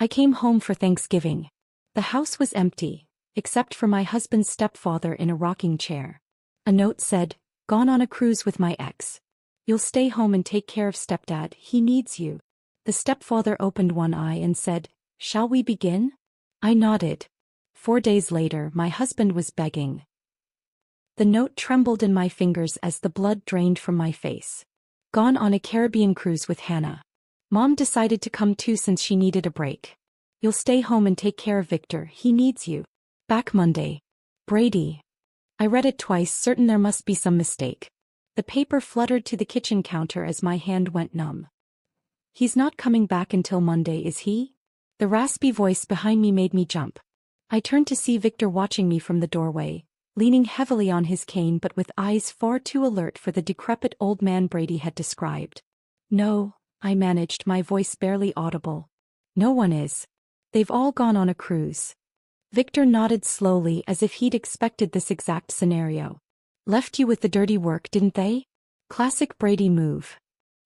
I came home for Thanksgiving. The house was empty, except for my husband's stepfather in a rocking chair. A note said, "Gone on a cruise with my ex. You'll stay home and take care of stepdad, he needs you." The stepfather opened one eye and said, "Shall we begin?" I nodded. 4 days later, my husband was begging. The note trembled in my fingers as the blood drained from my face. Gone on a Caribbean cruise with Hannah. Mom decided to come too since she needed a break. You'll stay home and take care of Victor, he needs you. Back Monday. Brady. I read it twice, certain there must be some mistake. The paper fluttered to the kitchen counter as my hand went numb. He's not coming back until Monday, is he? The raspy voice behind me made me jump. I turned to see Victor watching me from the doorway, leaning heavily on his cane but with eyes far too alert for the decrepit old man Brady had described. "No," I managed, my voice barely audible. "No one is. They've all gone on a cruise." Victor nodded slowly as if he'd expected this exact scenario. "Left you with the dirty work, didn't they?" Classic Brady move.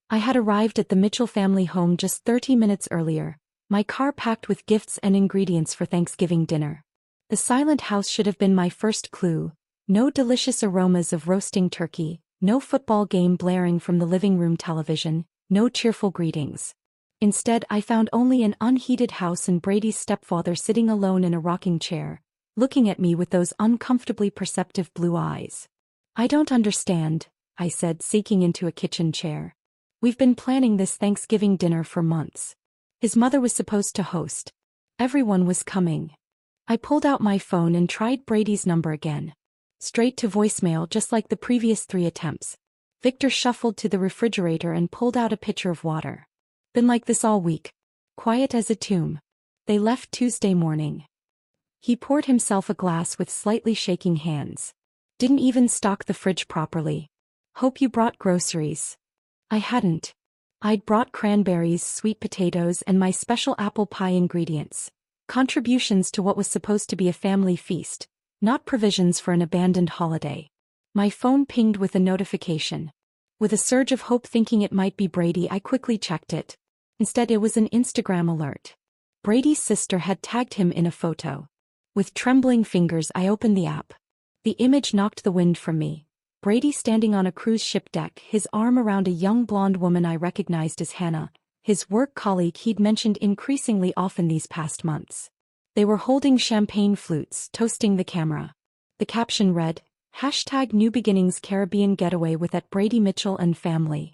I had arrived at the Mitchell family home just 30 minutes earlier, my car packed with gifts and ingredients for Thanksgiving dinner. The silent house should have been my first clue. No delicious aromas of roasting turkey, no football game blaring from the living room television, no cheerful greetings. Instead, I found only an unheated house and Brady's stepfather sitting alone in a rocking chair, looking at me with those uncomfortably perceptive blue eyes. "I don't understand," I said, sinking into a kitchen chair. "We've been planning this Thanksgiving dinner for months. His mother was supposed to host. Everyone was coming." I pulled out my phone and tried Brady's number again. Straight to voicemail, just like the previous 3 attempts. Victor shuffled to the refrigerator and pulled out a pitcher of water. "Been like this all week. Quiet as a tomb. They left Tuesday morning." He poured himself a glass with slightly shaking hands. "Didn't even stock the fridge properly. Hope you brought groceries." I hadn't. I'd brought cranberries, sweet potatoes, and my special apple pie ingredients. Contributions to what was supposed to be a family feast, not provisions for an abandoned holiday. My phone pinged with a notification. With a surge of hope thinking it might be Brady, I quickly checked it. Instead, it was an Instagram alert. Brady's sister had tagged him in a photo. With trembling fingers, I opened the app. The image knocked the wind from me. Brady standing on a cruise ship deck, his arm around a young blonde woman I recognized as Hannah, his work colleague he'd mentioned increasingly often these past months. They were holding champagne flutes, toasting the camera. The caption read, #New Beginnings Caribbean Getaway with at Brady Mitchell and Family.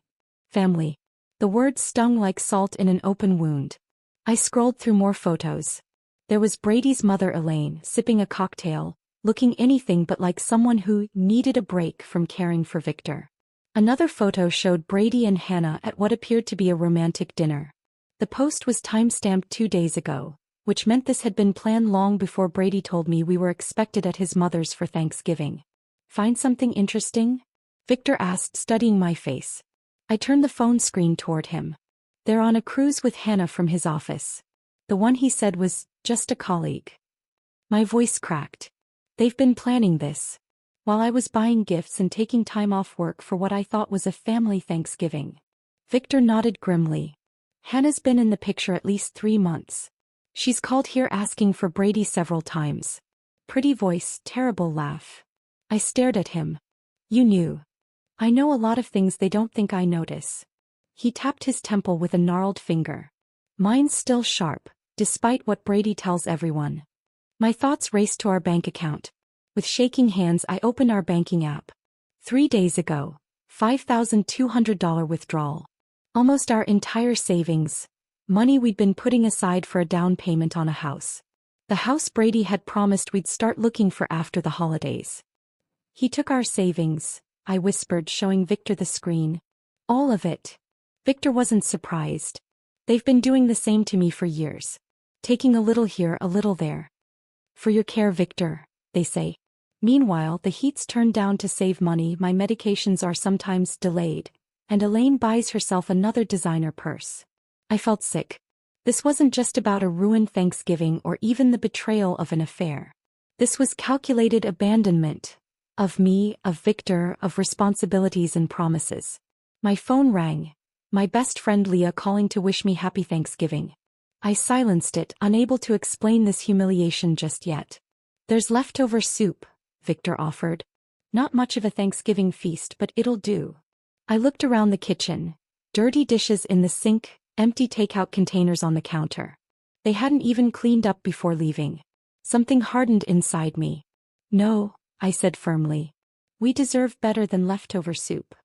Family. The word stung like salt in an open wound. I scrolled through more photos. There was Brady's mother Elaine, sipping a cocktail, looking anything but like someone who needed a break from caring for Victor. Another photo showed Brady and Hannah at what appeared to be a romantic dinner. The post was time-stamped 2 days ago, which meant this had been planned long before Brady told me we were expected at his mother's for Thanksgiving. "Find something interesting?" Victor asked, studying my face. I turned the phone screen toward him. "They're on a cruise with Hannah from his office. The one he said was just a colleague." My voice cracked. "They've been planning this while I was buying gifts and taking time off work for what I thought was a family Thanksgiving." Victor nodded grimly. "Hannah's been in the picture at least 3 months. She's called here asking for Brady several times." Pretty voice, terrible laugh. I stared at him. "You knew." "I know a lot of things they don't think I notice." He tapped his temple with a gnarled finger. "Mine's still sharp, despite what Brady tells everyone." My thoughts raced to our bank account. With shaking hands, I opened our banking app. 3 days ago, $5,200 withdrawal. Almost our entire savings. Money we'd been putting aside for a down payment on a house. The house Brady had promised we'd start looking for after the holidays. "He took our savings," I whispered, showing Victor the screen. "All of it." Victor wasn't surprised. "They've been doing the same to me for years. Taking a little here, a little there. For your care, Victor, they say. Meanwhile, the heat's turned down to save money, my medications are sometimes delayed, and Elaine buys herself another designer purse." I felt sick. This wasn't just about a ruined Thanksgiving or even the betrayal of an affair. This was calculated abandonment. Of me, of Victor, of responsibilities and promises. My phone rang. My best friend Leah calling to wish me happy Thanksgiving. I silenced it, unable to explain this humiliation just yet. There's leftover soup, Victor offered. Not much of a Thanksgiving feast, but it'll do. I looked around the kitchen. Dirty dishes in the sink, empty takeout containers on the counter. They hadn't even cleaned up before leaving. Something hardened inside me. No, I said firmly. We deserve better than leftover soup.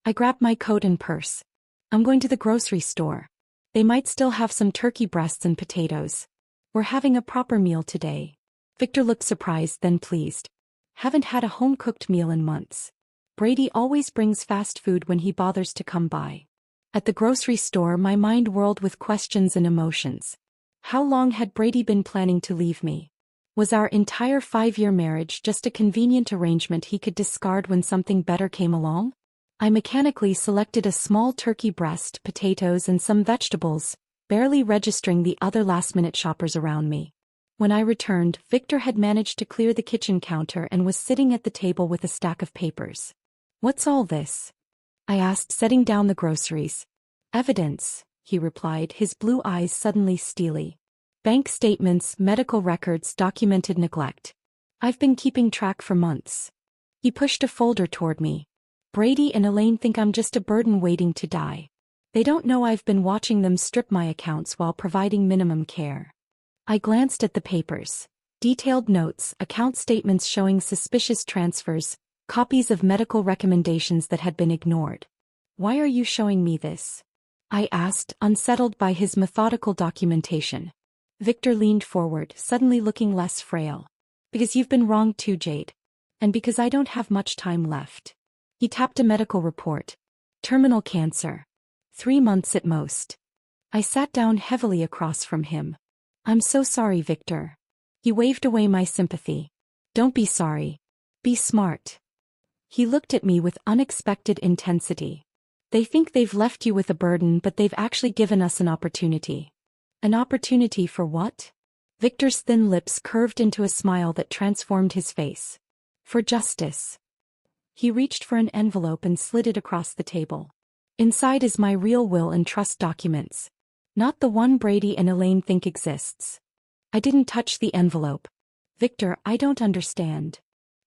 I grabbed my coat and purse. I'm going to the grocery store. They might still have some turkey breasts and potatoes. We're having a proper meal today. Victor looked surprised, then pleased. Haven't had a home-cooked meal in months. Brady always brings fast food when he bothers to come by. At the grocery store, my mind whirled with questions and emotions. How long had Brady been planning to leave me? Was our entire 5-year marriage just a convenient arrangement he could discard when something better came along? I mechanically selected a small turkey breast, potatoes, and some vegetables, barely registering the other last-minute shoppers around me. When I returned, Victor had managed to clear the kitchen counter and was sitting at the table with a stack of papers. What's all this? I asked, setting down the groceries. Evidence, he replied, his blue eyes suddenly steely. Bank statements, medical records, documented neglect. I've been keeping track for months. He pushed a folder toward me. Brady and Elaine think I'm just a burden waiting to die. They don't know I've been watching them strip my accounts while providing minimum care. I glanced at the papers. Detailed notes, account statements showing suspicious transfers, copies of medical recommendations that had been ignored. Why are you showing me this? I asked, unsettled by his methodical documentation. Victor leaned forward, suddenly looking less frail. Because you've been wrong too, Jade. And because I don't have much time left. He tapped a medical report. Terminal cancer. 3 months at most. I sat down heavily across from him. I'm so sorry, Victor. He waved away my sympathy. Don't be sorry. Be smart. He looked at me with unexpected intensity. They think they've left you with a burden, but they've actually given us an opportunity. An opportunity for what? Victor's thin lips curved into a smile that transformed his face. For justice. He reached for an envelope and slid it across the table. Inside is my real will and trust documents. Not the one Brady and Elaine think exists. I didn't touch the envelope. Victor, I don't understand.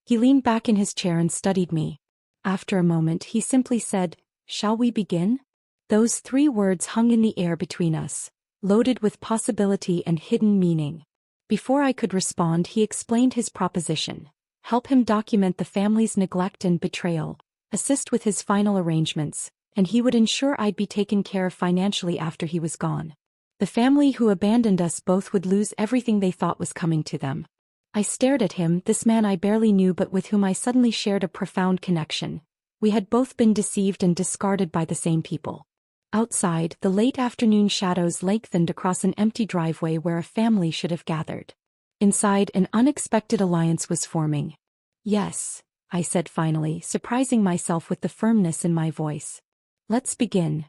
He leaned back in his chair and studied me. After a moment, he simply said, "Shall we begin?" Those 3 words hung in the air between us, loaded with possibility and hidden meaning. Before I could respond, he explained his proposition. Help him document the family's neglect and betrayal, assist with his final arrangements, and he would ensure I'd be taken care of financially after he was gone. The family who abandoned us both would lose everything they thought was coming to them. I stared at him, this man I barely knew but with whom I suddenly shared a profound connection. We had both been deceived and discarded by the same people. Outside, the late afternoon shadows lengthened across an empty driveway where a family should have gathered. Inside, an unexpected alliance was forming. Yes, I said finally, surprising myself with the firmness in my voice. Let's begin.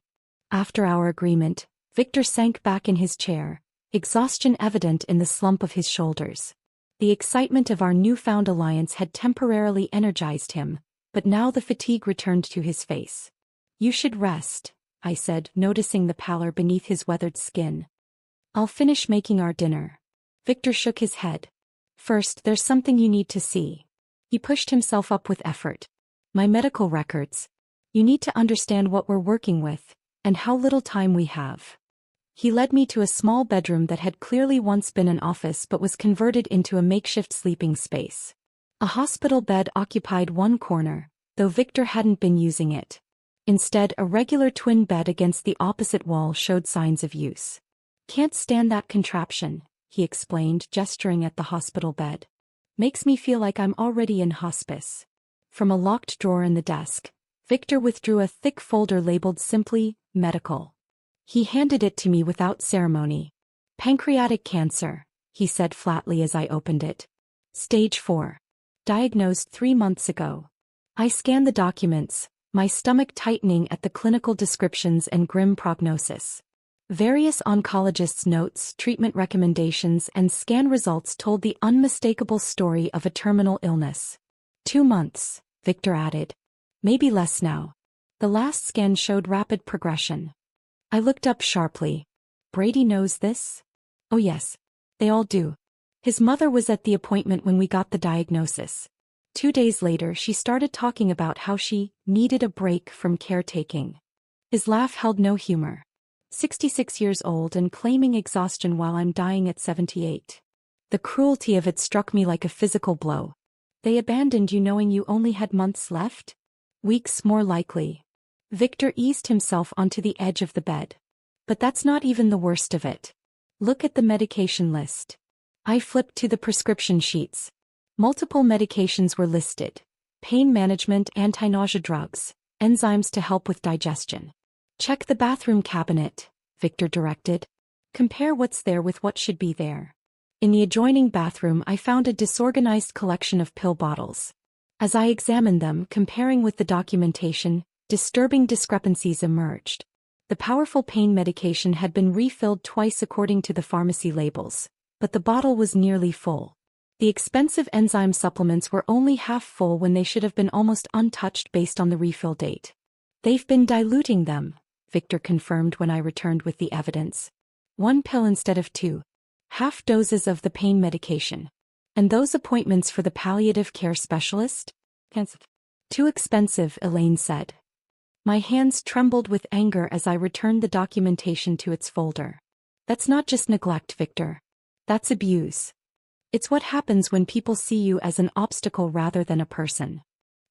After our agreement, Victor sank back in his chair, exhaustion evident in the slump of his shoulders. The excitement of our newfound alliance had temporarily energized him, but now the fatigue returned to his face. You should rest, I said, noticing the pallor beneath his weathered skin. I'll finish making our dinner. Victor shook his head. First, there's something you need to see. He pushed himself up with effort. My medical records. You need to understand what we're working with, and how little time we have. He led me to a small bedroom that had clearly once been an office but was converted into a makeshift sleeping space. A hospital bed occupied one corner, though Victor hadn't been using it. Instead, a regular twin bed against the opposite wall showed signs of use. Can't stand that contraption, he explained, gesturing at the hospital bed. Makes me feel like I'm already in hospice. From a locked drawer in the desk, Victor withdrew a thick folder labeled simply, medical. He handed it to me without ceremony. Pancreatic cancer, he said flatly as I opened it. Stage 4. Diagnosed 3 months ago. I scanned the documents, my stomach tightening at the clinical descriptions and grim prognosis. Various oncologists' notes, treatment recommendations, and scan results told the unmistakable story of a terminal illness. 2 months, Victor added. Maybe less now. The last scan showed rapid progression. I looked up sharply. Brady knows this? Oh yes. They all do. His mother was at the appointment when we got the diagnosis. 2 days later she started talking about how she needed a break from caretaking. His laugh held no humor. 66 years old and claiming exhaustion while I'm dying at 78. The cruelty of it struck me like a physical blow. They abandoned you knowing you only had months left? Weeks more likely. Victor eased himself onto the edge of the bed. But that's not even the worst of it. Look at the medication list. I flipped to the prescription sheets. Multiple medications were listed. Pain management, anti-nausea drugs, enzymes to help with digestion. Check the bathroom cabinet, Victor directed. Compare what's there with what should be there. In the adjoining bathroom I found a disorganized collection of pill bottles. As I examined them, comparing with the documentation, disturbing discrepancies emerged. The powerful pain medication had been refilled twice according to the pharmacy labels, but the bottle was nearly full. The expensive enzyme supplements were only half full when they should have been almost untouched based on the refill date. They've been diluting them, Victor confirmed when I returned with the evidence. 1 pill instead of 2. Half doses of the pain medication. And those appointments for the palliative care specialist? Too expensive, Elaine said. My hands trembled with anger as I returned the documentation to its folder. That's not just neglect, Victor. That's abuse. It's what happens when people see you as an obstacle rather than a person.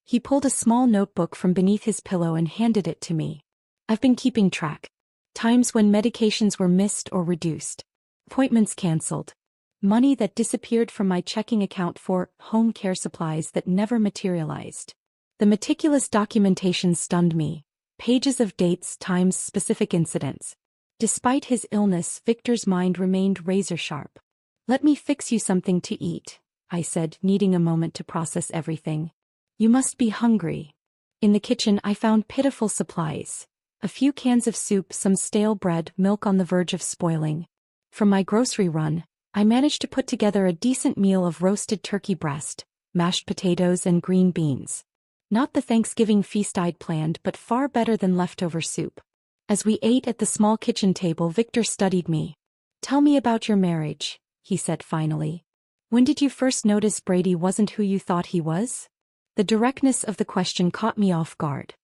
He pulled a small notebook from beneath his pillow and handed it to me. I've been keeping track. Times when medications were missed or reduced. Appointments canceled. Money that disappeared from my checking account for home care supplies that never materialized. The meticulous documentation stunned me. Pages of dates, times, specific incidents. Despite his illness, Victor's mind remained razor-sharp. Let me fix you something to eat, I said, needing a moment to process everything. You must be hungry. In the kitchen I found pitiful supplies. A few cans of soup, some stale bread, milk on the verge of spoiling. From my grocery run, I managed to put together a decent meal of roasted turkey breast, mashed potatoes and green beans. Not the Thanksgiving feast I'd planned, but far better than leftover soup. As we ate at the small kitchen table, Victor studied me. Tell me about your marriage, he said finally. When did you first notice Brady wasn't who you thought he was? The directness of the question caught me off guard.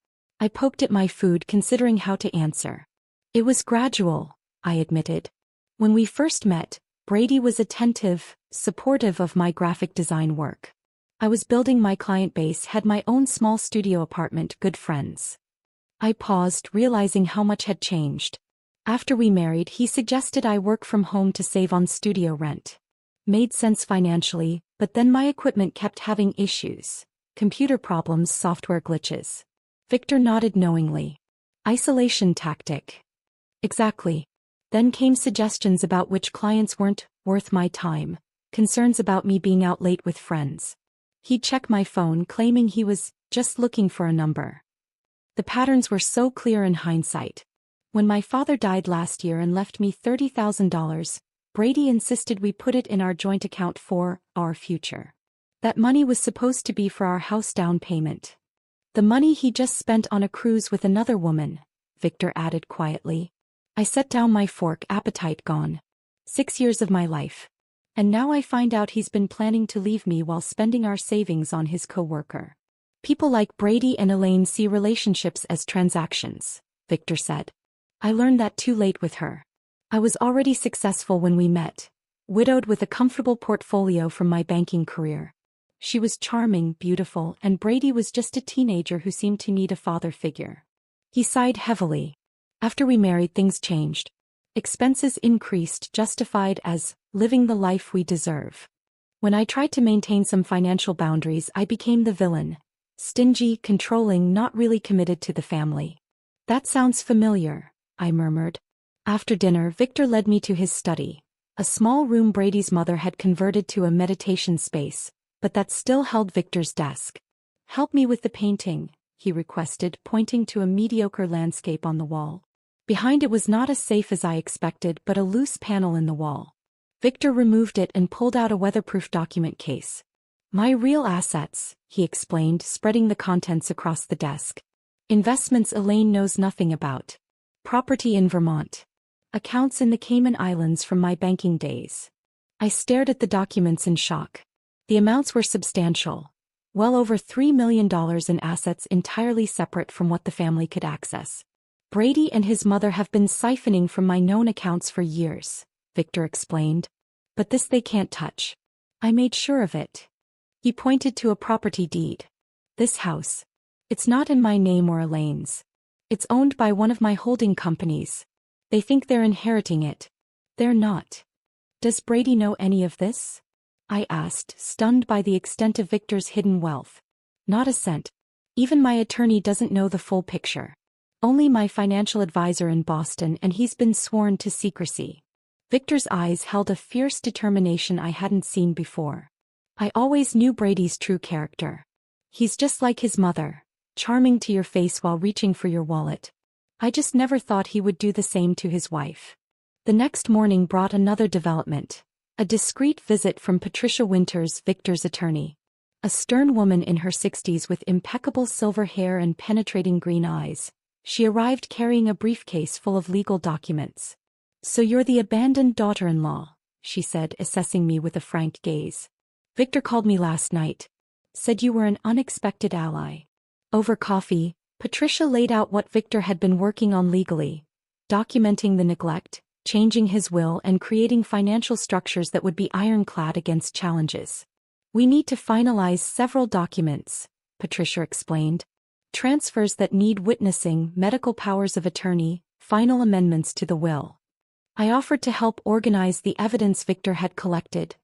I poked at my food, considering how to answer. It was gradual, I admitted. When we first met, Brady was attentive, supportive of my graphic design work. I was building my client base, had my own small studio apartment, good friends. I paused, realizing how much had changed. After we married, he suggested I work from home to save on studio rent. Made sense financially, but then my equipment kept having issues. Computer problems, software glitches. Victor nodded knowingly. Isolation tactic. Exactly. Then came suggestions about which clients weren't worth my time, concerns about me being out late with friends. He'd check my phone, claiming he was just looking for a number. The patterns were so clear in hindsight. When my father died last year and left me $30,000, Brady insisted we put it in our joint account for our future. That money was supposed to be for our house down payment. The money he just spent on a cruise with another woman, Victor added quietly. I set down my fork, appetite gone. 6 years of my life. And now I find out he's been planning to leave me while spending our savings on his co-worker. People like Brady and Elaine see relationships as transactions, Victor said. I learned that too late with her. I was already successful when we met, widowed with a comfortable portfolio from my banking career. She was charming, beautiful, and Brady was just a teenager who seemed to need a father figure. He sighed heavily. After we married, things changed. Expenses increased, justified as living the life we deserve. When I tried to maintain some financial boundaries, I became the villain. Stingy, controlling, not really committed to the family. That sounds familiar, I murmured. After dinner, Victor led me to his study. A small room Brady's mother had converted to a meditation space, but that still held Victor's desk. Help me with the painting, he requested, pointing to a mediocre landscape on the wall. Behind it was not as safe as I expected, but a loose panel in the wall. Victor removed it and pulled out a weatherproof document case. My real assets, he explained, spreading the contents across the desk. Investments Elaine knows nothing about. Property in Vermont. accounts in the Cayman Islands from my banking days. I stared at the documents in shock. The amounts were substantial. Well over $3 million in assets entirely separate from what the family could access. Brady and his mother have been siphoning from my known accounts for years, Victor explained. But this they can't touch. I made sure of it. He pointed to a property deed. This house. It's not in my name or Elaine's. It's owned by one of my holding companies. They think they're inheriting it. They're not. Does Brady know any of this? I asked, stunned by the extent of Victor's hidden wealth. Not a cent. Even my attorney doesn't know the full picture. Only my financial advisor in Boston, and he's been sworn to secrecy. Victor's eyes held a fierce determination I hadn't seen before. I always knew Brady's true character. He's just like his mother, charming to your face while reaching for your wallet. I just never thought he would do the same to his wife. The next morning brought another development. A discreet visit from Patricia Winters, Victor's attorney. A stern woman in her 60s with impeccable silver hair and penetrating green eyes. She arrived carrying a briefcase full of legal documents. "So you're the abandoned daughter-in-law," she said, assessing me with a frank gaze. "Victor called me last night. Said you were an unexpected ally." Over coffee, Patricia laid out what Victor had been working on legally, documenting the neglect, changing his will, and creating financial structures that would be ironclad against challenges. "We need to finalize several documents," Patricia explained. "Transfers that need witnessing, medical powers of attorney, final amendments to the will." I offered to help organize the evidence Victor had collected.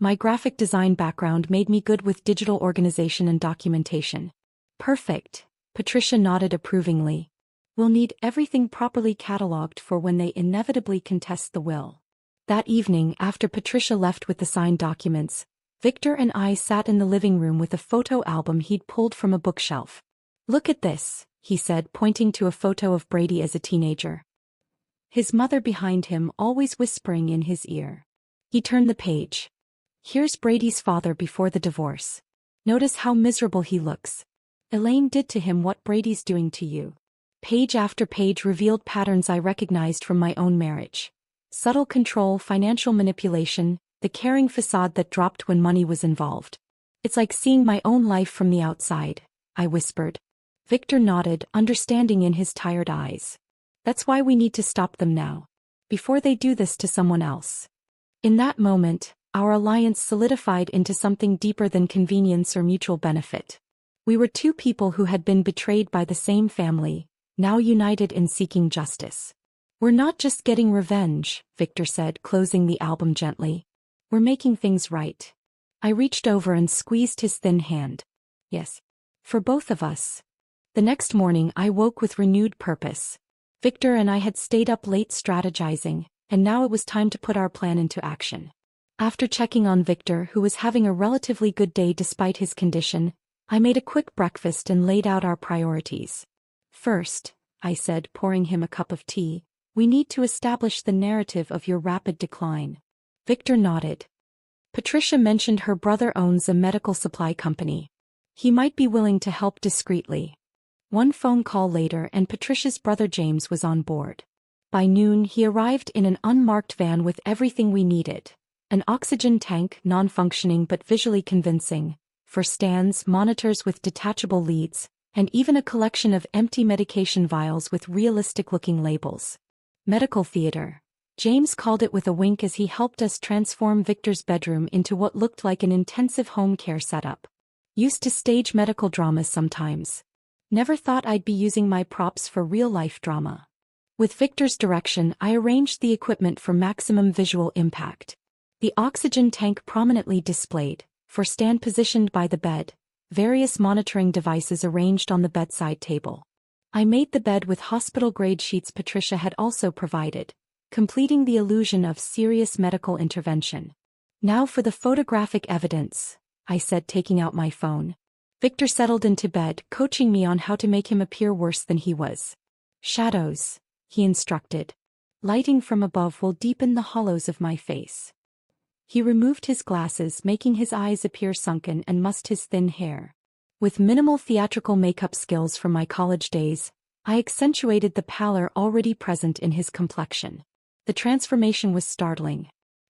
My graphic design background made me good with digital organization and documentation. "Perfect," Patricia nodded approvingly. "We'll need everything properly cataloged for when they inevitably contest the will." That evening, after Patricia left with the signed documents, Victor and I sat in the living room with a photo album he'd pulled from a bookshelf. "Look at this," he said, pointing to a photo of Brady as a teenager. His mother behind him, always whispering in his ear. He turned the page. "Here's Brady's father before the divorce. Notice how miserable he looks. Elaine did to him what Brady's doing to you." Page after page revealed patterns I recognized from my own marriage. Subtle control, financial manipulation, the caring facade that dropped when money was involved. "It's like seeing my own life from the outside," I whispered. Victor nodded, understanding in his tired eyes. "That's why we need to stop them now. Before they do this to someone else." In that moment, our alliance solidified into something deeper than convenience or mutual benefit. We were two people who had been betrayed by the same family, now united in seeking justice. "We're not just getting revenge," Victor said, closing the album gently. "We're making things right." I reached over and squeezed his thin hand. "Yes. For both of us." The next morning I woke with renewed purpose. Victor and I had stayed up late strategizing, and now it was time to put our plan into action. After checking on Victor, who was having a relatively good day despite his condition, I made a quick breakfast and laid out our priorities. "First," I said, pouring him a cup of tea, "we need to establish the narrative of your rapid decline." Victor nodded. Patricia mentioned her brother owns a medical supply company. He might be willing to help discreetly. One phone call later and Patricia's brother James was on board. By noon he arrived in an unmarked van with everything we needed. An oxygen tank, non-functioning but visually convincing, for stands, monitors with detachable leads, and even a collection of empty medication vials with realistic-looking labels. "Medical theater," James called it with a wink as he helped us transform Victor's bedroom into what looked like an intensive home care setup. "Used to stage medical dramas sometimes. Never thought I'd be using my props for real-life drama." With Victor's direction, I arranged the equipment for maximum visual impact. The oxygen tank prominently displayed, for stand positioned by the bed, various monitoring devices arranged on the bedside table. I made the bed with hospital-grade sheets Patricia had also provided, completing the illusion of serious medical intervention. "Now for the photographic evidence," I said, taking out my phone. Victor settled into bed, coaching me on how to make him appear worse than he was. "Shadows," he instructed. "Lighting from above will deepen the hollows of my face." He removed his glasses, making his eyes appear sunken, and mussed his thin hair. With minimal theatrical makeup skills from my college days, I accentuated the pallor already present in his complexion. The transformation was startling.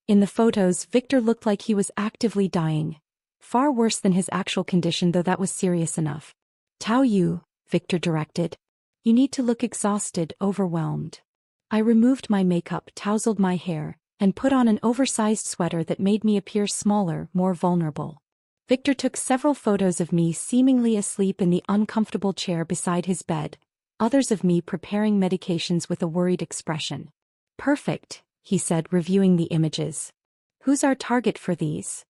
In the photos, Victor looked like he was actively dying. Far worse than his actual condition, though that was serious enough. "Tao Yu," Victor directed. "You need to look exhausted, overwhelmed." I removed my makeup, tousled my hair, and put on an oversized sweater that made me appear smaller, more vulnerable. Victor took several photos of me seemingly asleep in the uncomfortable chair beside his bed, others of me preparing medications with a worried expression. "Perfect," he said, reviewing the images. "Who's our target for these?"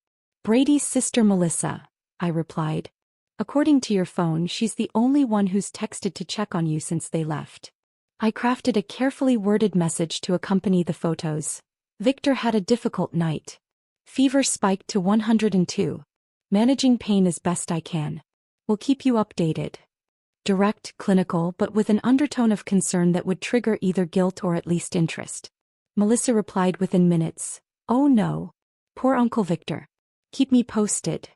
"Brady's sister Melissa," I replied. "According to your phone, she's the only one who's texted to check on you since they left." I crafted a carefully worded message to accompany the photos. "Victor had a difficult night. Fever spiked to 102. Managing pain as best I can. We'll keep you updated." Direct, clinical, but with an undertone of concern that would trigger either guilt or at least interest. Melissa replied within minutes. "Oh no. Poor Uncle Victor. Keep me posted."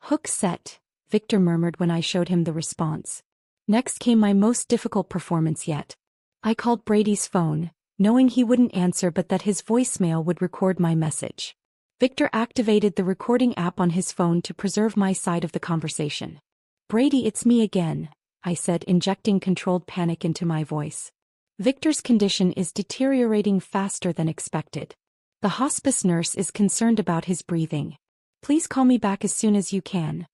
"Hook set," Victor murmured when I showed him the response. Next came my most difficult performance yet. I called Brady's phone, knowing he wouldn't answer but that his voicemail would record my message. Victor activated the recording app on his phone to preserve my side of the conversation. "Brady, it's me again," I said, injecting controlled panic into my voice. "Victor's condition is deteriorating faster than expected. The hospice nurse is concerned about his breathing. Please call me back as soon as you can."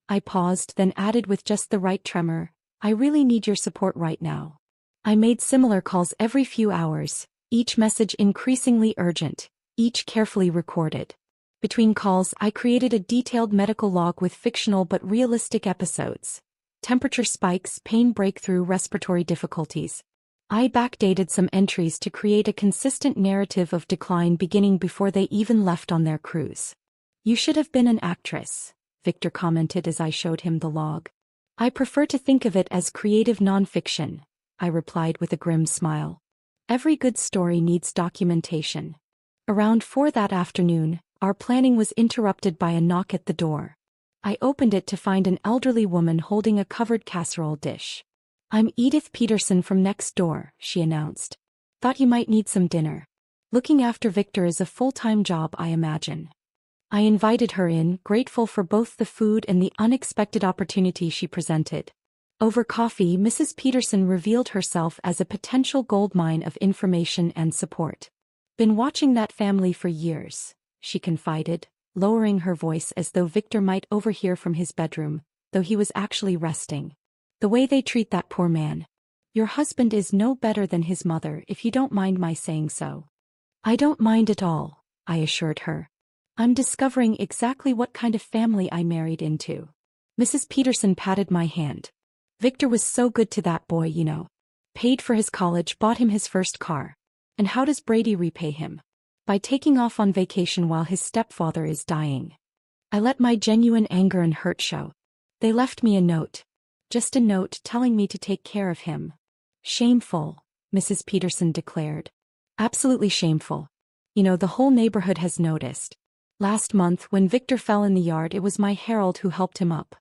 I paused, then added with just the right tremor, "I really need your support right now." I made similar calls every few hours, each message increasingly urgent, each carefully recorded. Between calls, I created a detailed medical log with fictional but realistic episodes. Temperature spikes, pain breakthrough, respiratory difficulties. I backdated some entries to create a consistent narrative of decline beginning before they even left on their cruise. "You should have been an actress," Victor commented as I showed him the log. "I prefer to think of it as creative nonfiction," I replied with a grim smile. "Every good story needs documentation." Around 4 that afternoon, our planning was interrupted by a knock at the door. I opened it to find an elderly woman holding a covered casserole dish. "I'm Edith Peterson from next door," she announced. "Thought you might need some dinner. Looking after Victor is a full-time job, I imagine." I invited her in, grateful for both the food and the unexpected opportunity she presented. Over coffee, Mrs. Peterson revealed herself as a potential goldmine of information and support. "Been watching that family for years," she confided, lowering her voice as though Victor might overhear from his bedroom, though he was actually resting. "The way they treat that poor man. Your husband is no better than his mother, if you don't mind my saying so." "I don't mind at all," I assured her. "I'm discovering exactly what kind of family I married into." Mrs. Peterson patted my hand. "Victor was so good to that boy, you know. Paid for his college, bought him his first car. And how does Brady repay him? By taking off on vacation while his stepfather is dying." I let my genuine anger and hurt show. "They left me a note. Just a note telling me to take care of him." "Shameful," Mrs. Peterson declared. "Absolutely shameful. You know, the whole neighborhood has noticed. Last month, when Victor fell in the yard, it was my Harold who helped him up.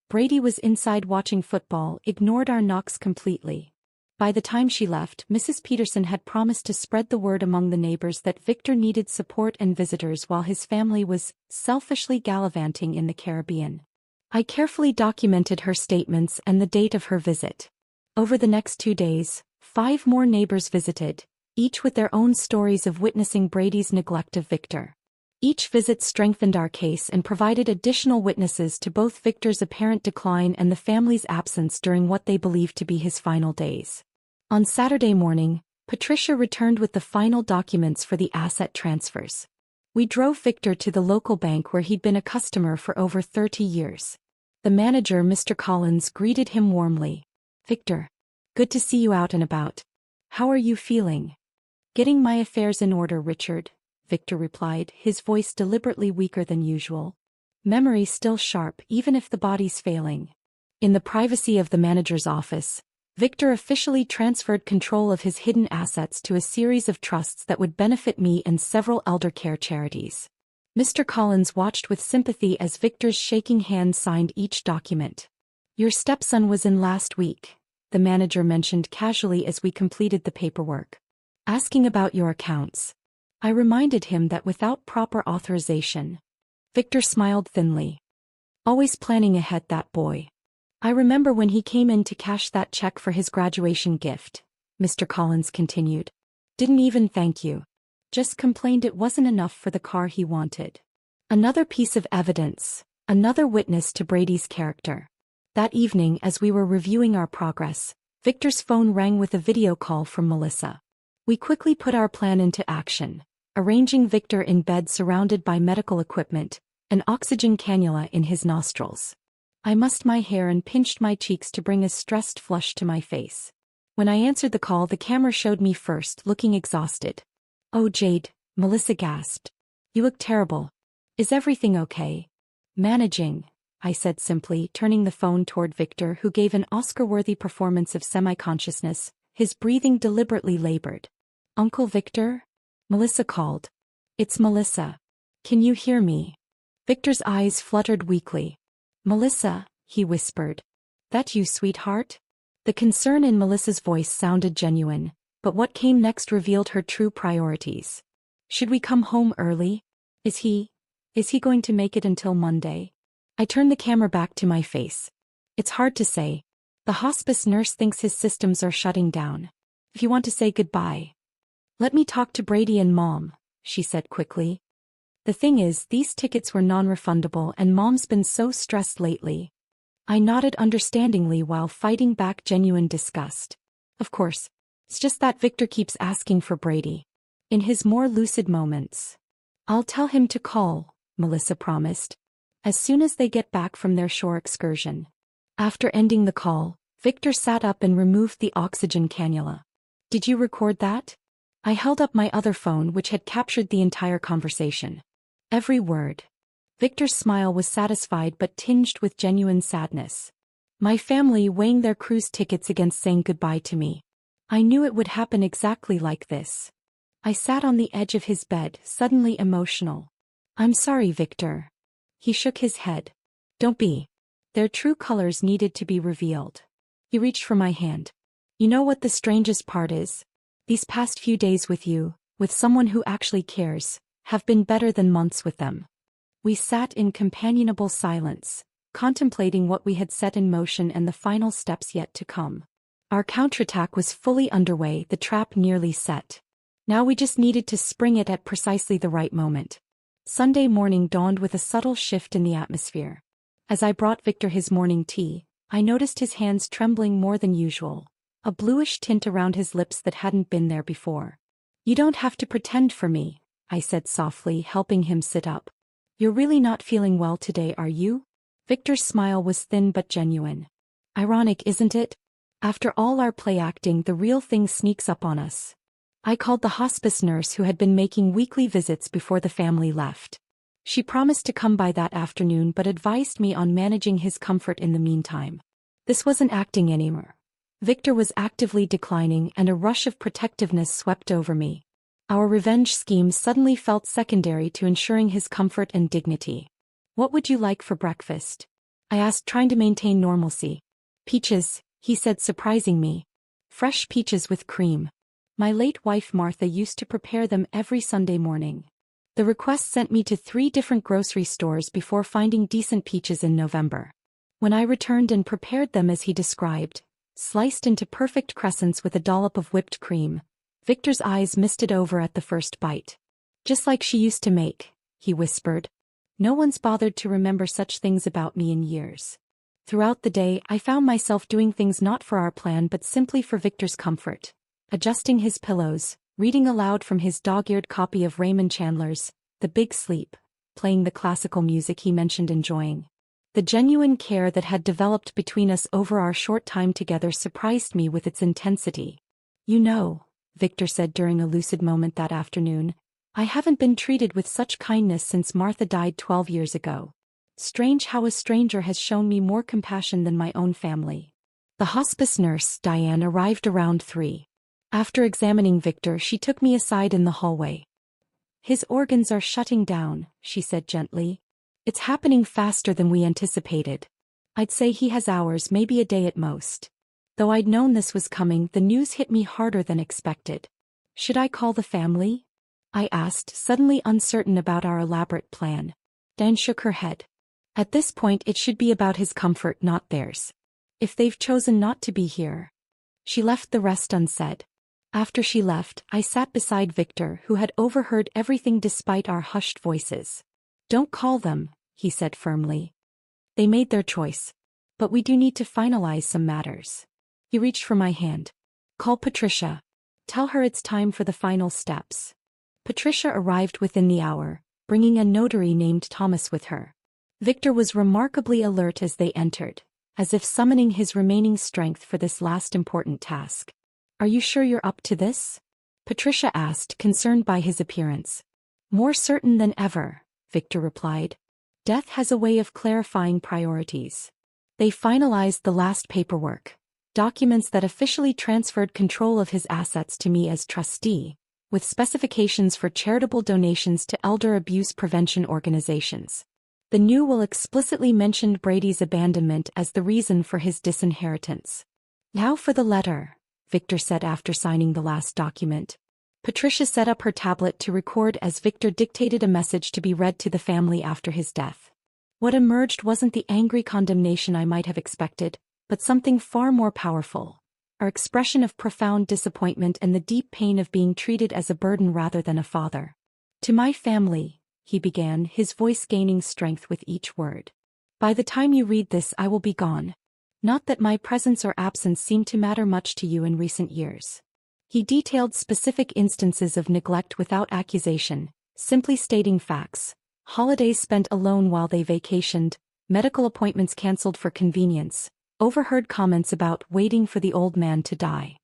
Brady was inside watching football, ignored our knocks completely. By the time she left, Mrs. Peterson had promised to spread the word among the neighbors that Victor needed support and visitors while his family was selfishly gallivanting in the Caribbean. I carefully documented her statements and the date of her visit. Over the next 2 days, 5 more neighbors visited, each with their own stories of witnessing Brady's neglect of Victor. Each visit strengthened our case and provided additional witnesses to both Victor's apparent decline and the family's absence during what they believed to be his final days. On Saturday morning, Patricia returned with the final documents for the asset transfers. We drove Victor to the local bank where he'd been a customer for over 30 years. The manager, Mr. Collins, greeted him warmly. "Victor, good to see you out and about. How are you feeling?" "Getting my affairs in order, Richard," Victor replied, his voice deliberately weaker than usual. "Memory still sharp, even if the body's failing." In the privacy of the manager's office, Victor officially transferred control of his hidden assets to a series of trusts that would benefit me and several elder care charities. Mr. Collins watched with sympathy as Victor's shaking hand signed each document. "Your stepson was in last week," the manager mentioned casually as we completed the paperwork. asking about your accounts. I reminded him that without proper authorization. Victor smiled thinly. Always planning ahead, that boy. I remember when he came in to cash that check for his graduation gift, Mr. Collins continued. Didn't even thank you. Just complained it wasn't enough for the car he wanted. Another piece of evidence, another witness to Brady's character. That evening, as we were reviewing our progress, Victor's phone rang with a video call from Melissa. We quickly put our plan into action, arranging Victor in bed surrounded by medical equipment, an oxygen cannula in his nostrils. I mussed my hair and pinched my cheeks to bring a stressed flush to my face. When I answered the call, the camera showed me first, looking exhausted. Oh, Jade, Melissa gasped. You look terrible. Is everything okay? Managing, I said simply, turning the phone toward Victor, who gave an Oscar-worthy performance of semi-consciousness, his breathing deliberately labored. Uncle Victor? Melissa called. It's Melissa. Can you hear me? Victor's eyes fluttered weakly. Melissa, he whispered. That you, sweetheart? The concern in Melissa's voice sounded genuine, but what came next revealed her true priorities. Should we come home early? Is he going to make it until Monday? I turned the camera back to my face. It's hard to say. The hospice nurse thinks his systems are shutting down. If you want to say goodbye. Let me talk to Brady and Mom, she said quickly. The thing is, these tickets were non-refundable and Mom's been so stressed lately. I nodded understandingly while fighting back genuine disgust. Of course. It's just that Victor keeps asking for Brady. In his more lucid moments. I'll tell him to call, Melissa promised. As soon as they get back from their shore excursion. After ending the call, Victor sat up and removed the oxygen cannula. Did you record that? I held up my other phone, which had captured the entire conversation. Every word. Victor's smile was satisfied but tinged with genuine sadness. My family weighing their cruise tickets against saying goodbye to me. I knew it would happen exactly like this. I sat on the edge of his bed, suddenly emotional. I'm sorry, Victor. He shook his head. Don't be. Their true colors needed to be revealed. He reached for my hand. You know what the strangest part is? These past few days with you, with someone who actually cares, have been better than months with them. We sat in companionable silence, contemplating what we had set in motion and the final steps yet to come. Our counterattack was fully underway, the trap nearly set. Now we just needed to spring it at precisely the right moment. Sunday morning dawned with a subtle shift in the atmosphere. As I brought Victor his morning tea, I noticed his hands trembling more than usual, a bluish tint around his lips that hadn't been there before. You don't have to pretend for me, I said softly, helping him sit up. You're really not feeling well today, are you? Victor's smile was thin but genuine. Ironic, isn't it? After all our play acting, the real thing sneaks up on us. I called the hospice nurse who had been making weekly visits before the family left. She promised to come by that afternoon but advised me on managing his comfort in the meantime. This wasn't acting anymore. Victor was actively declining and a rush of protectiveness swept over me. Our revenge scheme suddenly felt secondary to ensuring his comfort and dignity. What would you like for breakfast? I asked, trying to maintain normalcy. Peaches, he said, surprising me. Fresh peaches with cream. My late wife Martha used to prepare them every Sunday morning. The request sent me to 3 different grocery stores before finding decent peaches in November. When I returned and prepared them as he described, sliced into perfect crescents with a dollop of whipped cream, Victor's eyes misted over at the first bite. Just like she used to make, he whispered. No one's bothered to remember such things about me in years. Throughout the day, I found myself doing things not for our plan but simply for Victor's comfort. Adjusting his pillows, reading aloud from his dog-eared copy of Raymond Chandler's The Big Sleep, playing the classical music he mentioned enjoying. The genuine care that had developed between us over our short time together surprised me with its intensity. You know, Victor said during a lucid moment that afternoon, I haven't been treated with such kindness since Martha died 12 years ago. Strange how a stranger has shown me more compassion than my own family. The hospice nurse, Diane, arrived around 3. After examining Victor, she took me aside in the hallway. His organs are shutting down, she said gently. It's happening faster than we anticipated. I'd say he has hours, maybe a day at most. Though I'd known this was coming, the news hit me harder than expected. Should I call the family? I asked, suddenly uncertain about our elaborate plan. Dan shook her head. At this point it should be about his comfort, not theirs. If they've chosen not to be here. She left the rest unsaid. After she left, I sat beside Victor, who had overheard everything despite our hushed voices. Don't call them, he said firmly. They made their choice. But we do need to finalize some matters. He reached for my hand. Call Patricia. Tell her it's time for the final steps. Patricia arrived within the hour, bringing a notary named Thomas with her. Victor was remarkably alert as they entered, as if summoning his remaining strength for this last important task. Are you sure you're up to this? Patricia asked, concerned by his appearance. More certain than ever, Victor replied. Death has a way of clarifying priorities. They finalized the last paperwork, documents that officially transferred control of his assets to me as trustee, with specifications for charitable donations to elder abuse prevention organizations. The new will explicitly mentioned Brady's abandonment as the reason for his disinheritance. Now for the letter, Victor said after signing the last document. Patricia set up her tablet to record as Victor dictated a message to be read to the family after his death. What emerged wasn't the angry condemnation I might have expected, but something far more powerful. Our expression of profound disappointment and the deep pain of being treated as a burden rather than a father. To my family, he began, his voice gaining strength with each word. By the time you read this, I will be gone. Not that my presence or absence seemed to matter much to you in recent years. He detailed specific instances of neglect without accusation, simply stating facts. Holidays spent alone while they vacationed, medical appointments cancelled for convenience, overheard comments about waiting for the old man to die.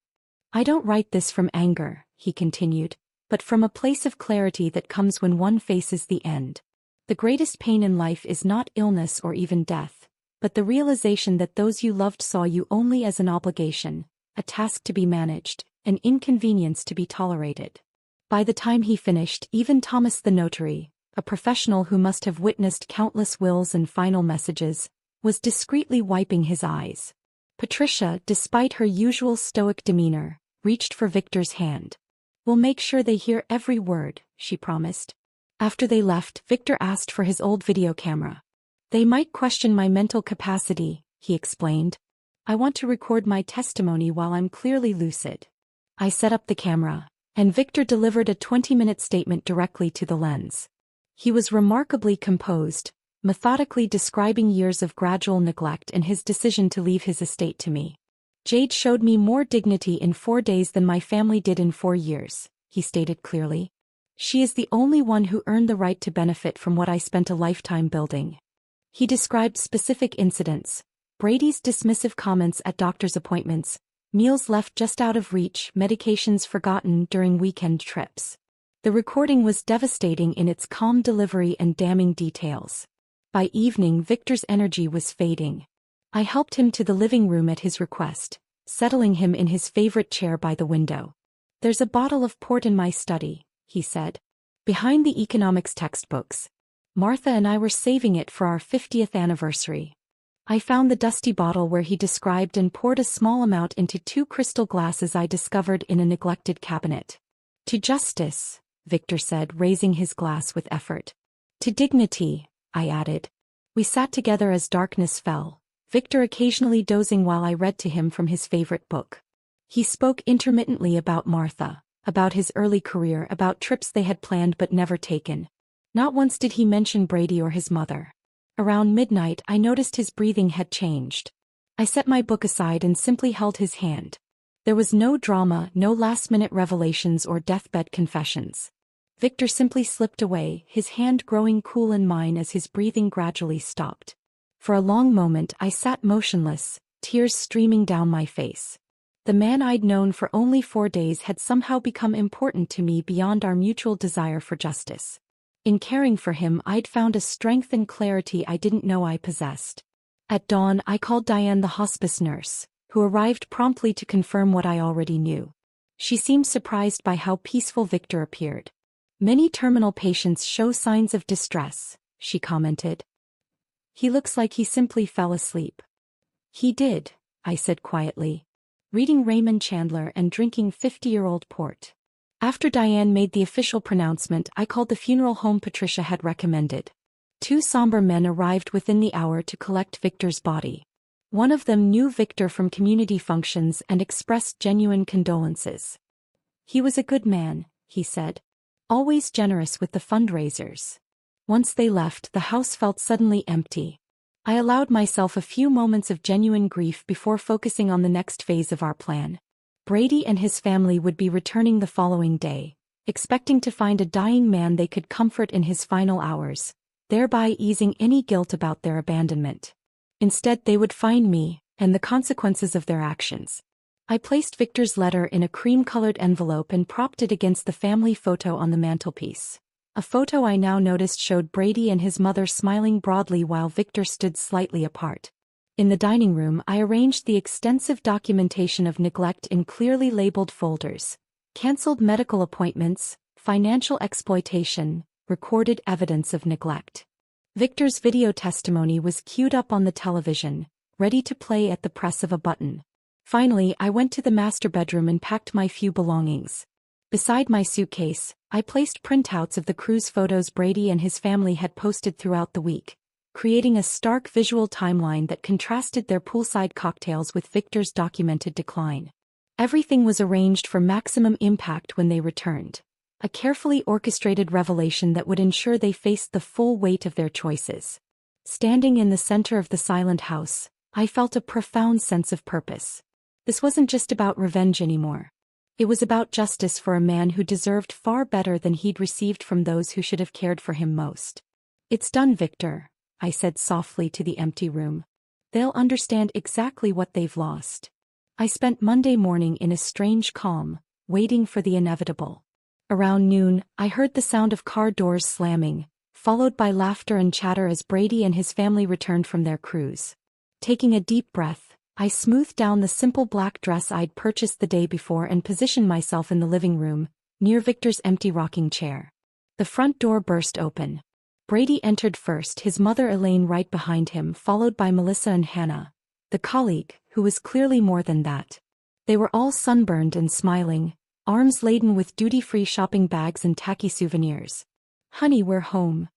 I don't write this from anger, he continued, but from a place of clarity that comes when one faces the end. The greatest pain in life is not illness or even death, but the realization that those you loved saw you only as an obligation, a task to be managed, an inconvenience to be tolerated. By the time he finished, even Thomas the notary, a professional who must have witnessed countless wills and final messages, was discreetly wiping his eyes. Patricia, despite her usual stoic demeanor, reached for Victor's hand. We'll make sure they hear every word, she promised. After they left, Victor asked for his old video camera. They might question my mental capacity, he explained. I want to record my testimony while I'm clearly lucid. I set up the camera, and Victor delivered a 20-minute statement directly to the lens. He was remarkably composed, methodically describing years of gradual neglect and his decision to leave his estate to me. Jade showed me more dignity in 4 days than my family did in 4 years, he stated clearly. She is the only one who earned the right to benefit from what I spent a lifetime building. He described specific incidents, Brady's dismissive comments at doctor's appointments, meals left just out of reach, medications forgotten during weekend trips. The recording was devastating in its calm delivery and damning details. By evening, Victor's energy was fading. I helped him to the living room at his request, settling him in his favorite chair by the window. There's a bottle of port in my study, he said. Behind the economics textbooks. Martha and I were saving it for our 50th anniversary. I found the dusty bottle where he described and poured a small amount into 2 crystal glasses I discovered in a neglected cabinet. To justice, Victor said, raising his glass with effort. To dignity, I added. We sat together as darkness fell, Victor occasionally dozing while I read to him from his favorite book. He spoke intermittently about Martha, about his early career, about trips they had planned but never taken. Not once did he mention Brady or his mother. Around midnight, I noticed his breathing had changed. I set my book aside and simply held his hand. There was no drama, no last-minute revelations or deathbed confessions. Victor simply slipped away, his hand growing cool in mine as his breathing gradually stopped. For a long moment I sat motionless, tears streaming down my face. The man I'd known for only 4 days had somehow become important to me beyond our mutual desire for justice. In caring for him, I'd found a strength and clarity I didn't know I possessed. At dawn, I called Diane, the hospice nurse, who arrived promptly to confirm what I already knew. She seemed surprised by how peaceful Victor appeared. Many terminal patients show signs of distress, she commented. He looks like he simply fell asleep. He did, I said quietly. Reading Raymond Chandler and drinking 50-year-old port. After Diane made the official pronouncement, I called the funeral home Patricia had recommended. 2 somber men arrived within the hour to collect Victor's body. One of them knew Victor from community functions and expressed genuine condolences. He was a good man, he said. Always generous with the fundraisers. Once they left, the house felt suddenly empty. I allowed myself a few moments of genuine grief before focusing on the next phase of our plan. Brady and his family would be returning the following day, expecting to find a dying man they could comfort in his final hours, thereby easing any guilt about their abandonment. Instead, they would find me, and the consequences of their actions. I placed Victor's letter in a cream-colored envelope and propped it against the family photo on the mantelpiece. A photo I now noticed showed Brady and his mother smiling broadly while Victor stood slightly apart. In the dining room, I arranged the extensive documentation of neglect in clearly labeled folders: cancelled medical appointments, financial exploitation, recorded evidence of neglect. Victor's video testimony was queued up on the television, ready to play at the press of a button. Finally, I went to the master bedroom and packed my few belongings. Beside my suitcase, I placed printouts of the cruise photos Brady and his family had posted throughout the week, creating a stark visual timeline that contrasted their poolside cocktails with Victor's documented decline. Everything was arranged for maximum impact when they returned. A carefully orchestrated revelation that would ensure they faced the full weight of their choices. Standing in the center of the silent house, I felt a profound sense of purpose. This wasn't just about revenge anymore. It was about justice for a man who deserved far better than he'd received from those who should have cared for him most. "It's done, Victor," I said softly to the empty room. "They'll understand exactly what they've lost." I spent Monday morning in a strange calm, waiting for the inevitable. Around noon, I heard the sound of car doors slamming, followed by laughter and chatter as Brady and his family returned from their cruise. Taking a deep breath, I smoothed down the simple black dress I'd purchased the day before and positioned myself in the living room, near Victor's empty rocking chair. The front door burst open. Brady entered first, his mother Elaine right behind him, followed by Melissa and Hannah, the colleague, who was clearly more than that. They were all sunburned and smiling, arms laden with duty-free shopping bags and tacky souvenirs. "Honey, we're home,"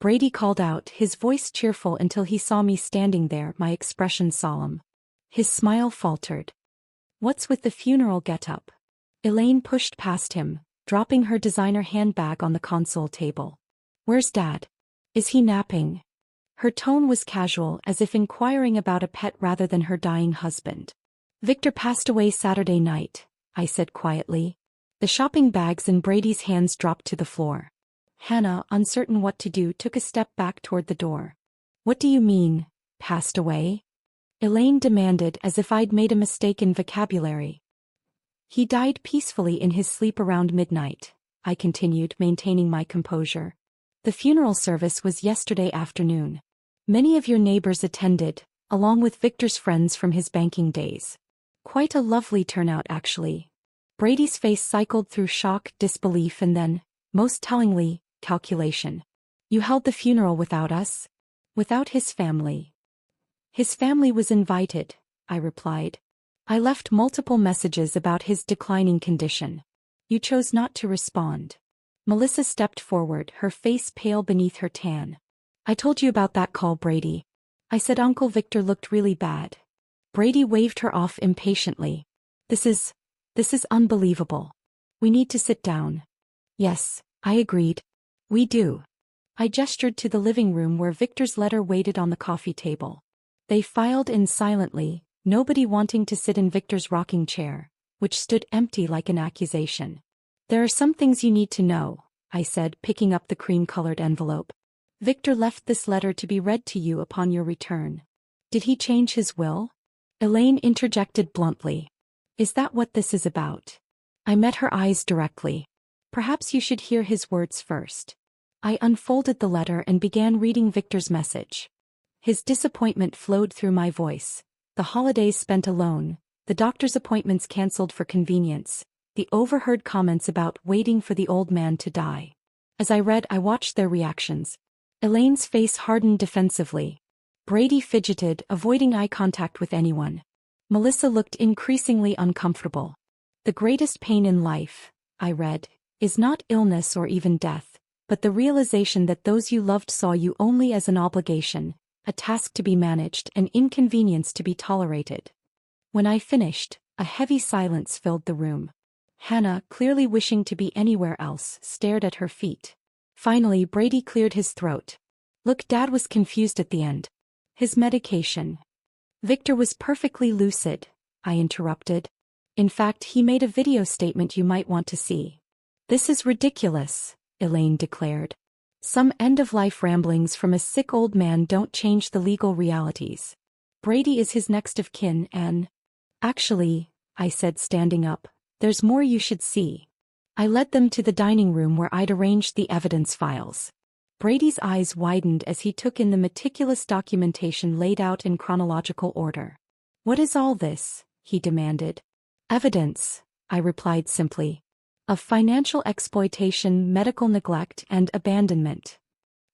Brady called out, his voice cheerful until he saw me standing there, my expression solemn. His smile faltered. "What's with the funeral get-up?" Elaine pushed past him, dropping her designer handbag on the console table. "Where's Dad? Is he napping?" Her tone was casual, as if inquiring about a pet rather than her dying husband. "Victor passed away Saturday night," I said quietly. The shopping bags in Brady's hands dropped to the floor. Hannah, uncertain what to do, took a step back toward the door. "What do you mean, passed away?" Elaine demanded, as if I'd made a mistake in vocabulary. "He died peacefully in his sleep around midnight," I continued, maintaining my composure. "The funeral service was yesterday afternoon. Many of your neighbors attended, along with Victor's friends from his banking days. Quite a lovely turnout, actually." Brady's face cycled through shock, disbelief, and then, most tellingly, calculation. "You held the funeral without us?" "Without his family." "His family was invited," I replied. "I left multiple messages about his declining condition. You chose not to respond." Melissa stepped forward, her face pale beneath her tan. "I told you about that call, Brady. I said Uncle Victor looked really bad." Brady waved her off impatiently. This is unbelievable. We need to sit down." "Yes," I agreed. "We do." I gestured to the living room where Victor's letter waited on the coffee table. They filed in silently, nobody wanting to sit in Victor's rocking chair, which stood empty like an accusation. "There are some things you need to know," I said, picking up the cream-colored envelope. "Victor left this letter to be read to you upon your return." "Did he change his will?" Elaine interjected bluntly. "Is that what this is about?" I met her eyes directly. "Perhaps you should hear his words first." I unfolded the letter and began reading Victor's message. His disappointment flowed through my voice. The holidays spent alone, the doctor's appointments cancelled for convenience, the overheard comments about waiting for the old man to die. As I read, I watched their reactions. Elaine's face hardened defensively. Brady fidgeted, avoiding eye contact with anyone. Melissa looked increasingly uncomfortable. "The greatest pain in life," I read, is not illness or even death, but the realization that those you loved saw you only as an obligation, a task to be managed, an inconvenience to be tolerated. When I finished, a heavy silence filled the room. Hannah, clearly wishing to be anywhere else, stared at her feet. Finally, Brady cleared his throat. Look, Dad was confused at the end. His medication. Victor was perfectly lucid, I interrupted. In fact, he made a video statement you might want to see. This is ridiculous, Elaine declared. Some end-of-life ramblings from a sick old man don't change the legal realities. Brady is his next of kin and... Actually, I said, standing up, there's more you should see. I led them to the dining room where I'd arranged the evidence files. Brady's eyes widened as he took in the meticulous documentation laid out in chronological order. What is all this? He demanded. Evidence, I replied simply. Of financial exploitation, medical neglect, and abandonment.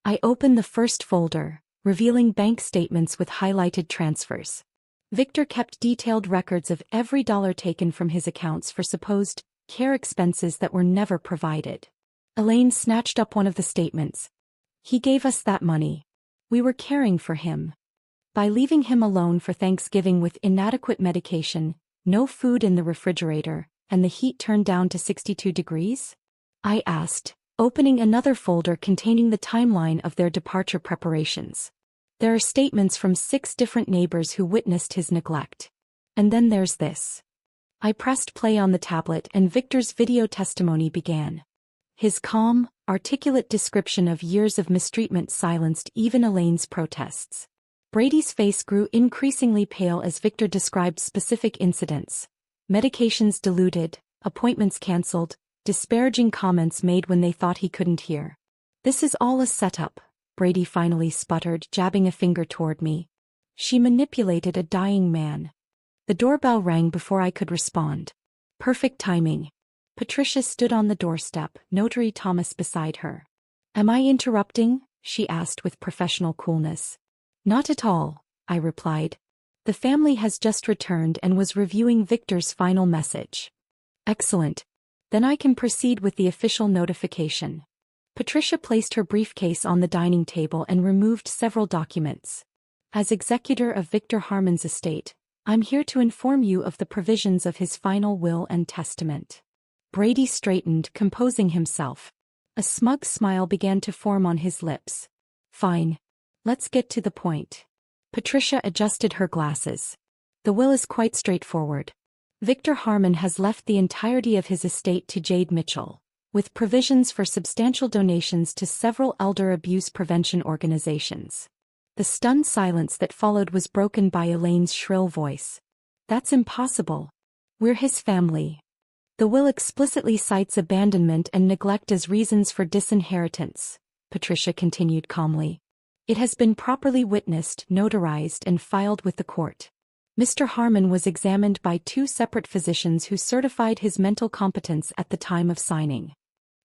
I opened the first folder, revealing bank statements with highlighted transfers. Victor kept detailed records of every dollar taken from his accounts for supposed care expenses that were never provided. Elaine snatched up one of the statements. He gave us that money. We were caring for him. By leaving him alone for Thanksgiving with inadequate medication, no food in the refrigerator, and the heat turned down to 62 degrees? I asked, opening another folder containing the timeline of their departure preparations. There are statements from 6 different neighbors who witnessed his neglect. And then there's this. I pressed play on the tablet and Victor's video testimony began. His calm, articulate description of years of mistreatment silenced even Elaine's protests. Brady's face grew increasingly pale as Victor described specific incidents. Medications diluted, appointments cancelled, disparaging comments made when they thought he couldn't hear. This is all a setup, Brady finally sputtered, jabbing a finger toward me. She manipulated a dying man. The doorbell rang before I could respond. Perfect timing. Patricia stood on the doorstep, Notary Thomas beside her. Am I interrupting? She asked with professional coolness. Not at all, I replied. The family has just returned and was reviewing Victor's final message. Excellent. Then I can proceed with the official notification. Patricia placed her briefcase on the dining table and removed several documents. As executor of Victor Harmon's estate, I'm here to inform you of the provisions of his final will and testament. Brady straightened, composing himself. A smug smile began to form on his lips. Fine. Let's get to the point. Patricia adjusted her glasses. The will is quite straightforward. Victor Harmon has left the entirety of his estate to Jade Mitchell, with provisions for substantial donations to several elder abuse prevention organizations. The stunned silence that followed was broken by Elaine's shrill voice. That's impossible. We're his family. The will explicitly cites abandonment and neglect as reasons for disinheritance, Patricia continued calmly. It has been properly witnessed, notarized, and filed with the court. Mr. Harmon was examined by 2 separate physicians who certified his mental competence at the time of signing.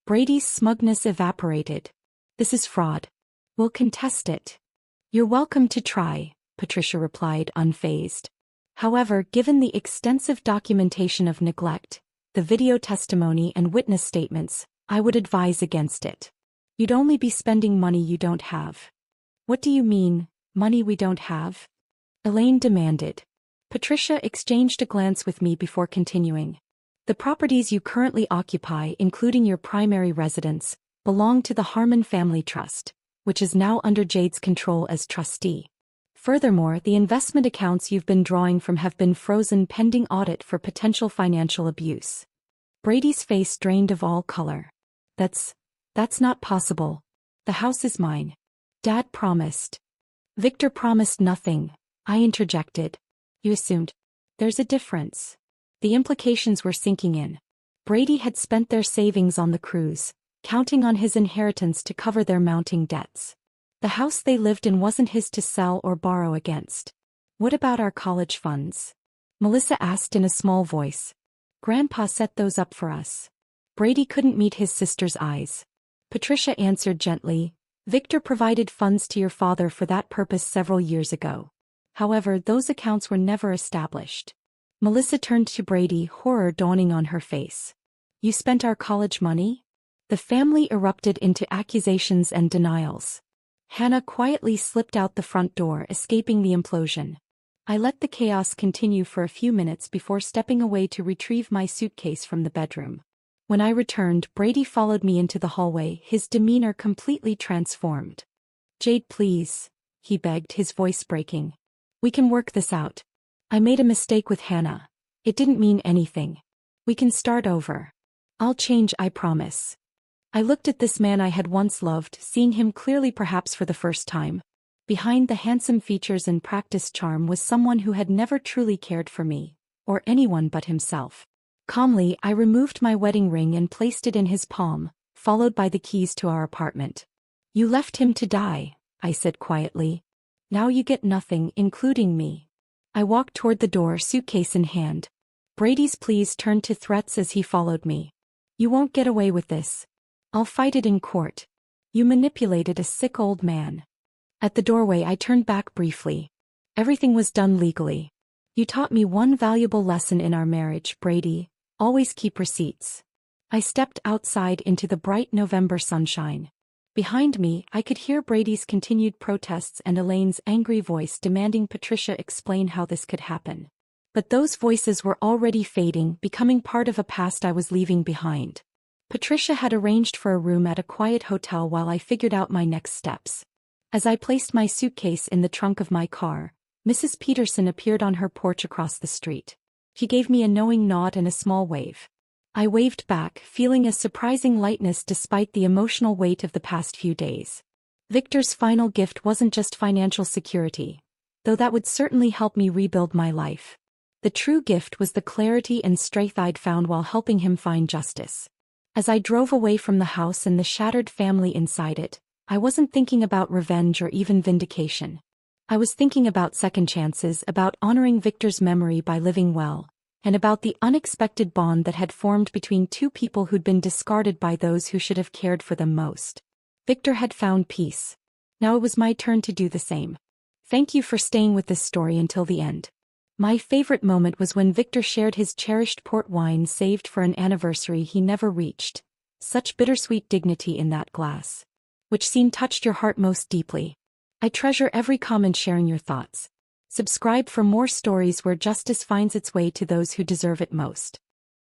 Brady's smugness evaporated. This is fraud. We'll contest it. You're welcome to try, Patricia replied, unfazed. However, given the extensive documentation of neglect, the video testimony and witness statements, I would advise against it. You'd only be spending money you don't have. What do you mean, money we don't have? Elaine demanded. Patricia exchanged a glance with me before continuing. The properties you currently occupy, including your primary residence, belong to the Harmon Family Trust, which is now under Jade's control as trustee. Furthermore, the investment accounts you've been drawing from have been frozen pending audit for potential financial abuse. Brady's face drained of all color. That's not possible. The house is mine. Dad promised. Victor promised nothing, I interjected. You assumed. There's a difference. The implications were sinking in. Brady had spent their savings on the cruise, counting on his inheritance to cover their mounting debts. The house they lived in wasn't his to sell or borrow against. What about our college funds? Melissa asked in a small voice. Grandpa set those up for us. Brady couldn't meet his sister's eyes. Patricia answered gently, Victor provided funds to your father for that purpose several years ago. However, those accounts were never established. Melissa turned to Brady, horror dawning on her face. You spent our college money? The family erupted into accusations and denials. Hannah quietly slipped out the front door, escaping the implosion. I let the chaos continue for a few minutes before stepping away to retrieve my suitcase from the bedroom. When I returned, Brady followed me into the hallway, his demeanor completely transformed. "Jade, please," he begged, his voice breaking. "We can work this out. I made a mistake with Hannah. It didn't mean anything. We can start over. I'll change, I promise." I looked at this man I had once loved, seeing him clearly, perhaps for the first time. Behind the handsome features and practiced charm was someone who had never truly cared for me, or anyone but himself. Calmly, I removed my wedding ring and placed it in his palm, followed by the keys to our apartment. "You left him to die," I said quietly. "Now you get nothing, including me." I walked toward the door, suitcase in hand. Brady's pleas turned to threats as he followed me. "You won't get away with this. I'll fight it in court. You manipulated a sick old man." At the doorway I turned back briefly. "Everything was done legally. You taught me one valuable lesson in our marriage, Brady. Always keep receipts." I stepped outside into the bright November sunshine. Behind me, I could hear Brady's continued protests and Elaine's angry voice demanding Patricia explain how this could happen. But those voices were already fading, becoming part of a past I was leaving behind. Patricia had arranged for a room at a quiet hotel while I figured out my next steps. As I placed my suitcase in the trunk of my car, Mrs. Peterson appeared on her porch across the street. She gave me a knowing nod and a small wave. I waved back, feeling a surprising lightness despite the emotional weight of the past few days. Victor's final gift wasn't just financial security, though that would certainly help me rebuild my life. The true gift was the clarity and strength I'd found while helping him find justice. As I drove away from the house and the shattered family inside it, I wasn't thinking about revenge or even vindication. I was thinking about second chances, about honoring Victor's memory by living well, and about the unexpected bond that had formed between two people who'd been discarded by those who should have cared for them most. Victor had found peace. Now it was my turn to do the same. Thank you for staying with this story until the end. My favorite moment was when Victor shared his cherished port wine saved for an anniversary he never reached. Such bittersweet dignity in that glass. Which scene touched your heart most deeply? I treasure every comment sharing your thoughts. Subscribe for more stories where justice finds its way to those who deserve it most.